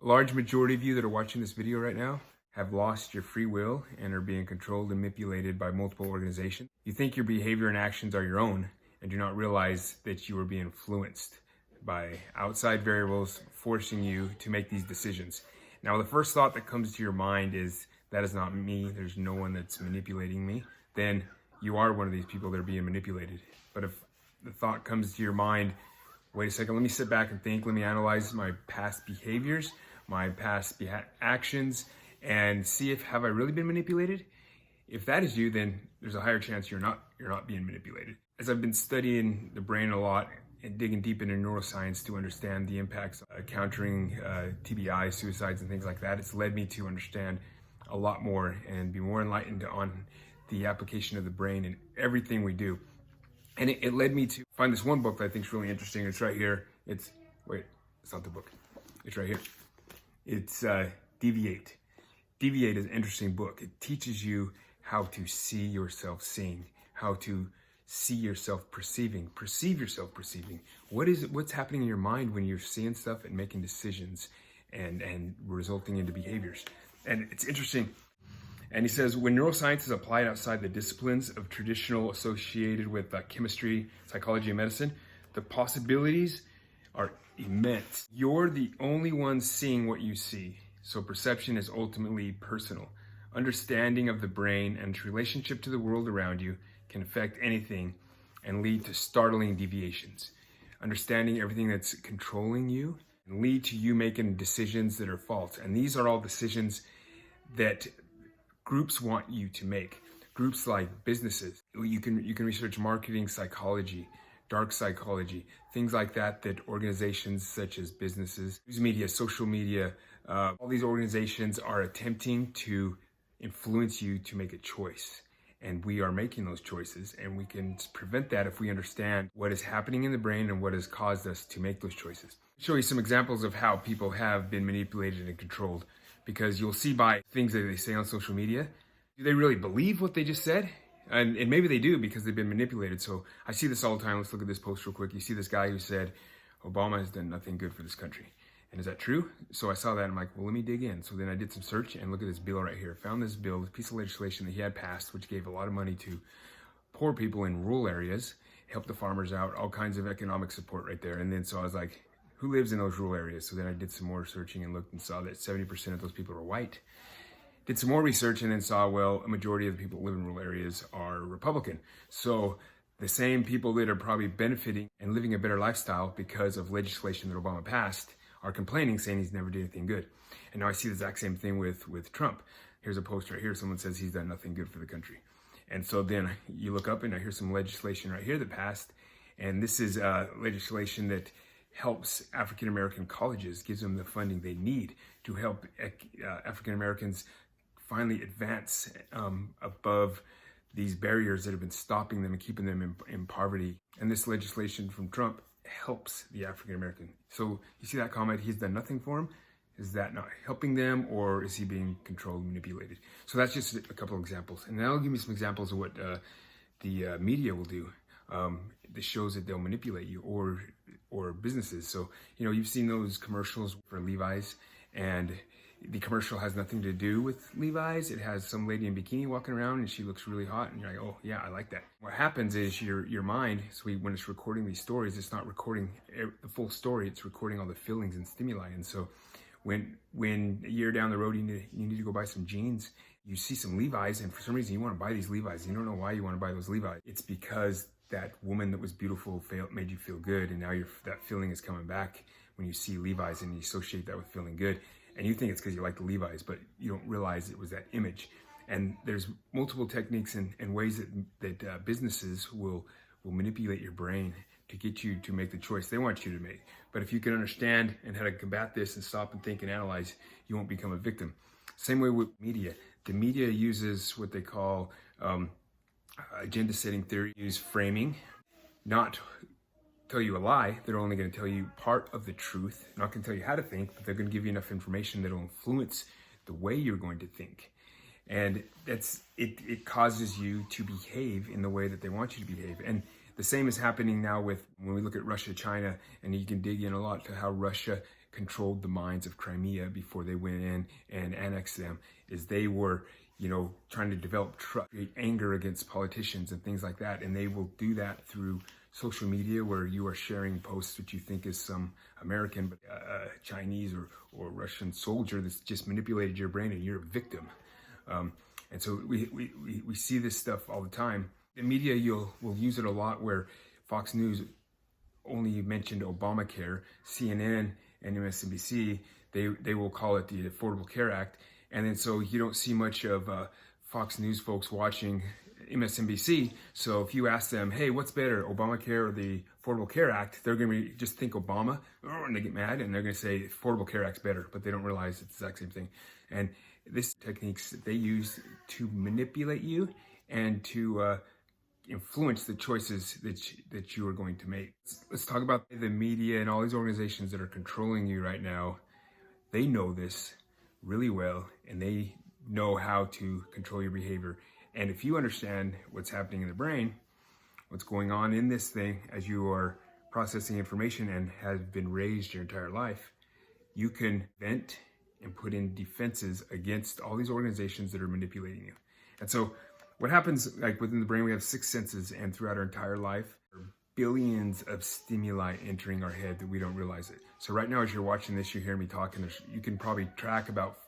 A large majority of you that are watching this video right now have lost your free will and are being controlled and manipulated by multiple organizations. You think your behavior and actions are your own and do not realize that you are being influenced by outside variables forcing you to make these decisions. Now, the first thought that comes to your mind is, that is not me, there's no one that's manipulating me. Then you are one of these people that are being manipulated. But if the thought comes to your mind, wait a second, let me sit back and think, let me analyze my past behaviors, my past actions, and see if have I really been manipulated? If that is you, then there's a higher chance you're not being manipulated. As I've been studying the brain a lot and digging deep into neuroscience to understand the impacts of countering TBI, suicides, and things like that, it's led me to understand a lot more and be more enlightened on the application of the brain in everything we do. And it led me to find this one book that I think is really interesting. It's right here. It's not the book. It's right here. It's Deviate. Deviate is an interesting book. It teaches you how to see yourself seeing, how to see yourself perceiving, perceive yourself perceiving. What's happening in your mind when you're seeing stuff and making decisions and resulting into behaviors. And it's interesting. And he says, when neuroscience is applied outside the disciplines of traditional associated with chemistry, psychology, and medicine, the possibilities are immense. You're the only one seeing what you see. So perception is ultimately personal. Understanding of the brain and its relationship to the world around you can affect anything and lead to startling deviations. Understanding everything that's controlling you can lead to you making decisions that are false. And these are all decisions that groups want you to make. Groups like businesses. You can research marketing psychology, dark psychology, things like that organizations such as businesses, news media, social media, all these organizations are attempting to influence you to make a choice. And we are making those choices, and we can prevent that if we understand what is happening in the brain and what has caused us to make those choices. I'll show you some examples of how people have been manipulated and controlled, because you'll see by things that they say on social media, do they really believe what they just said? And maybe they do because they've been manipulated. So I see this all the time. Let's look at this post real quick. You see this guy who said, Obama has done nothing good for this country. And is that true? So I saw that and I'm like, well, let me dig in. So then I did some search and look at this bill right here. Found this bill, this piece of legislation that he had passed, which gave a lot of money to poor people in rural areas, helped the farmers out, all kinds of economic support right there. And then so I was like, who lives in those rural areas? So then I did some more searching and looked and saw that 70% of those people are white. Did some more research and then saw, well, a majority of the people who live in rural areas are Republican. So the same people that are probably benefiting and living a better lifestyle because of legislation that Obama passed are complaining, saying he's never did anything good. And now I see the exact same thing with Trump. Here's a post right here. Someone says he's done nothing good for the country. And so then you look up and I hear some legislation right here that passed. And this is legislation that helps African-American colleges, gives them the funding they need to help African-Americans finally advance above these barriers that have been stopping them and keeping them in poverty. And this legislation from Trump helps the African-American. So you see that comment, he's done nothing for him. Is that not helping them, or is he being controlled, manipulated? So that's just a couple of examples. And now I'll give you some examples of what the media will do. That shows that they'll manipulate you, or businesses. So, you've seen those commercials for Levi's, and the commercial has nothing to do with Levi's. It has some lady in bikini walking around and she looks really hot, and you're like, oh yeah, I like that. What happens is your mind, when it's recording these stories, it's not recording the full story, it's recording all the feelings and stimuli. And so when a year down the road you need to go buy some jeans, you see some Levi's, and for some reason you want to buy these Levi's. You don't know why you want to buy those Levi's. It's because that woman that was beautiful made you feel good, and now that feeling is coming back when you see Levi's, and you associate that with feeling good. And you think it's because you like the Levi's, but you don't realize it was that image. And there's multiple techniques and ways that businesses will manipulate your brain to get you to make the choice they want you to make. But if you can understand and how to combat this and stop and think and analyze, you won't become a victim. Same way with media. The media uses what they call agenda setting theory, use framing, not tell you a lie. They're only going to tell you part of the truth. They're not going to tell you how to think, but they're going to give you enough information that will influence the way you're going to think. And it causes you to behave in the way that they want you to behave. And the same is happening now when we look at Russia, China, and you can dig in a lot to how Russia controlled the minds of Crimea before they went in and annexed them, is they were, trying to develop create anger against politicians and things like that. And they will do that through social media, where you are sharing posts which you think is some American, but Chinese or Russian soldier that's just manipulated your brain, and you're a victim. And so we see this stuff all the time. The media will use it a lot, where Fox News only mentioned Obamacare. CNN and MSNBC, they will call it the Affordable Care Act. And then so you don't see much of Fox News folks watching MSNBC. So if you ask them, hey, what's better, Obamacare or the Affordable Care Act, they're going to just think Obama, and they get mad, and they're going to say Affordable Care Act's better, but they don't realize it's the exact same thing. And this techniques that they use to manipulate you and to influence the choices that you are going to make. Let's talk about the media and all these organizations that are controlling you right now. They know this really well, and they know how to control your behavior. And if you understand what's happening in the brain, what's going on in this thing as you are processing information and have been raised your entire life, you can vent and put in defenses against all these organizations that are manipulating you. And so what happens, like within the brain, we have 6 senses, and throughout our entire life, there are billions of stimuli entering our head that we don't realize it. So right now, as you're watching this, you hear me talking, you can probably track about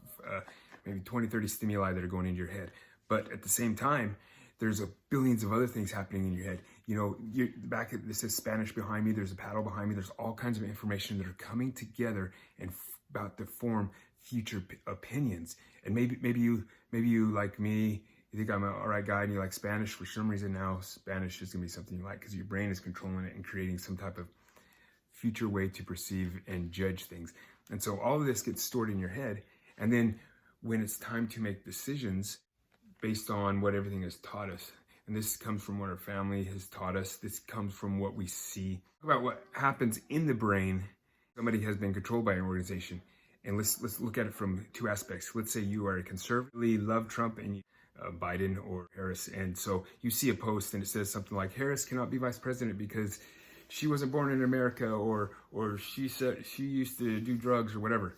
maybe 20, 30 stimuli that are going into your head. But at the same time, there's billions of other things happening in your head. This is Spanish behind me. There's a paddle behind me. There's all kinds of information that are coming together and about to form future opinions. And maybe you like me, you think I'm an all right guy and you like Spanish. For some reason now, Spanish is gonna be something you like because your brain is controlling it and creating some type of future way to perceive and judge things. And so all of this gets stored in your head. And then when it's time to make decisions based on what everything has taught us, and this comes from what our family has taught us, this comes from what we see about what happens in the brain. Somebody has been controlled by an organization. And let's look at it from 2 aspects. Let's say you are a conservative, love Trump and Biden or Harris, and so you see a post and it says something like, Harris cannot be vice president because she wasn't born in America, or she said she used to do drugs or whatever.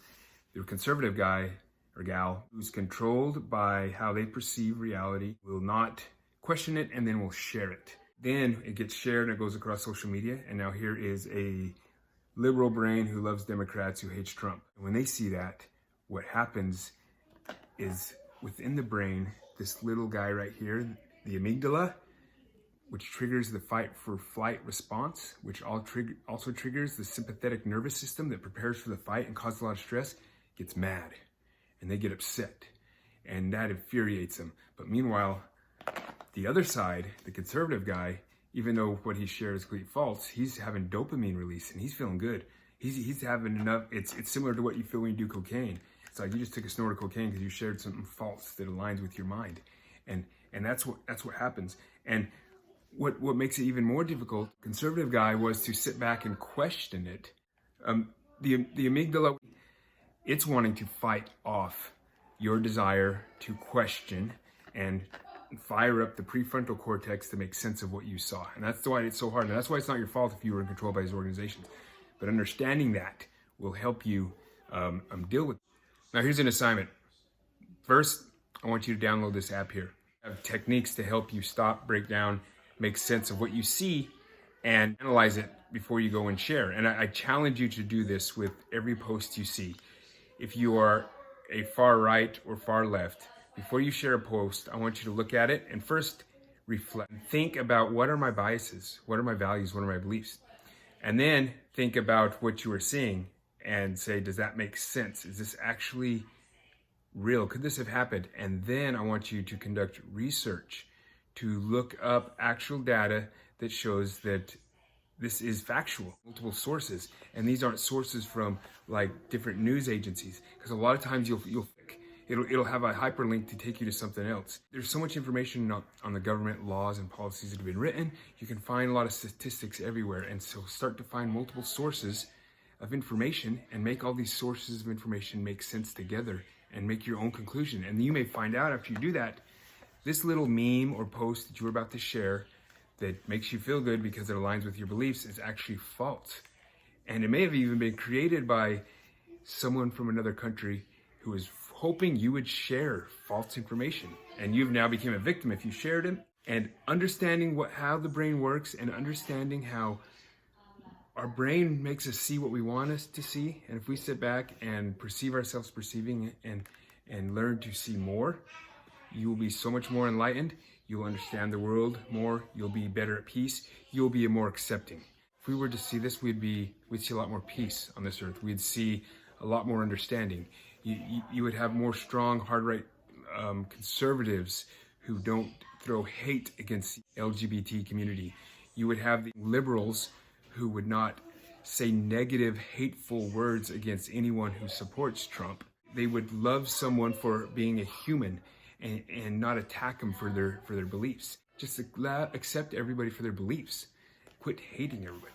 The conservative guy or gal who's controlled by how they perceive reality will not question it, and then will share it. Then it gets shared and it goes across social media, and now here is a liberal brain who loves Democrats, who hates Trump. And when they see that, what happens is within the brain, this little guy right here, the amygdala, which triggers the fight for flight response, which also triggers the sympathetic nervous system that prepares for the fight and causes a lot of stress, gets mad and they get upset, and that infuriates them. But meanwhile, the other side, the conservative guy, even though what he shares is complete false, he's having dopamine release and he's feeling good. He's having enough. It's similar to what you feel when you do cocaine. It's like you just took a snort of cocaine because you shared something false that aligns with your mind, and that's what happens. And what makes it even more difficult, conservative guy, was to sit back and question it. The amygdala, it's wanting to fight off your desire to question and fire up the prefrontal cortex to make sense of what you saw. And that's why it's so hard. And that's why it's not your fault if you were controlled by these organizations. But understanding that will help you deal with it. Now, here's an assignment. First, I want you to download this app here. I have techniques to help you stop, break down, make sense of what you see, and analyze it before you go and share. And I challenge you to do this with every post you see. If you are a far right or far left, before you share a post, I want you to look at it and first reflect. Think about, what are my biases? What are my values? What are my beliefs? And then think about what you are seeing and say, does that make sense? Is this actually real? Could this have happened? And then I want you to conduct research to look up actual data that shows that this is factual, multiple sources. And these aren't sources from like different news agencies, because a lot of times it'll have a hyperlink to take you to something else. There's so much information on the government laws and policies that have been written. You can find a lot of statistics everywhere. And so start to find multiple sources of information and make all these sources of information make sense together and make your own conclusion. And you may find out after you do that, this little meme or post that you were about to share that makes you feel good because it aligns with your beliefs is actually false. And it may have even been created by someone from another country who is hoping you would share false information. And you've now become a victim if you shared it. And understanding how the brain works, and understanding how our brain makes us see what we want us to see. And if we sit back and perceive ourselves perceiving and learn to see more, you will be so much more enlightened. You'll understand the world more. You'll be better at peace. You'll be more accepting. If we were to see this, we'd see a lot more peace on this earth. We'd see a lot more understanding. You would have more strong, hard right conservatives who don't throw hate against the LGBT community. You would have the liberals who would not say negative, hateful words against anyone who supports Trump. They would love someone for being a human and not attack them for their beliefs. Just accept everybody for their beliefs. Quit hating everybody.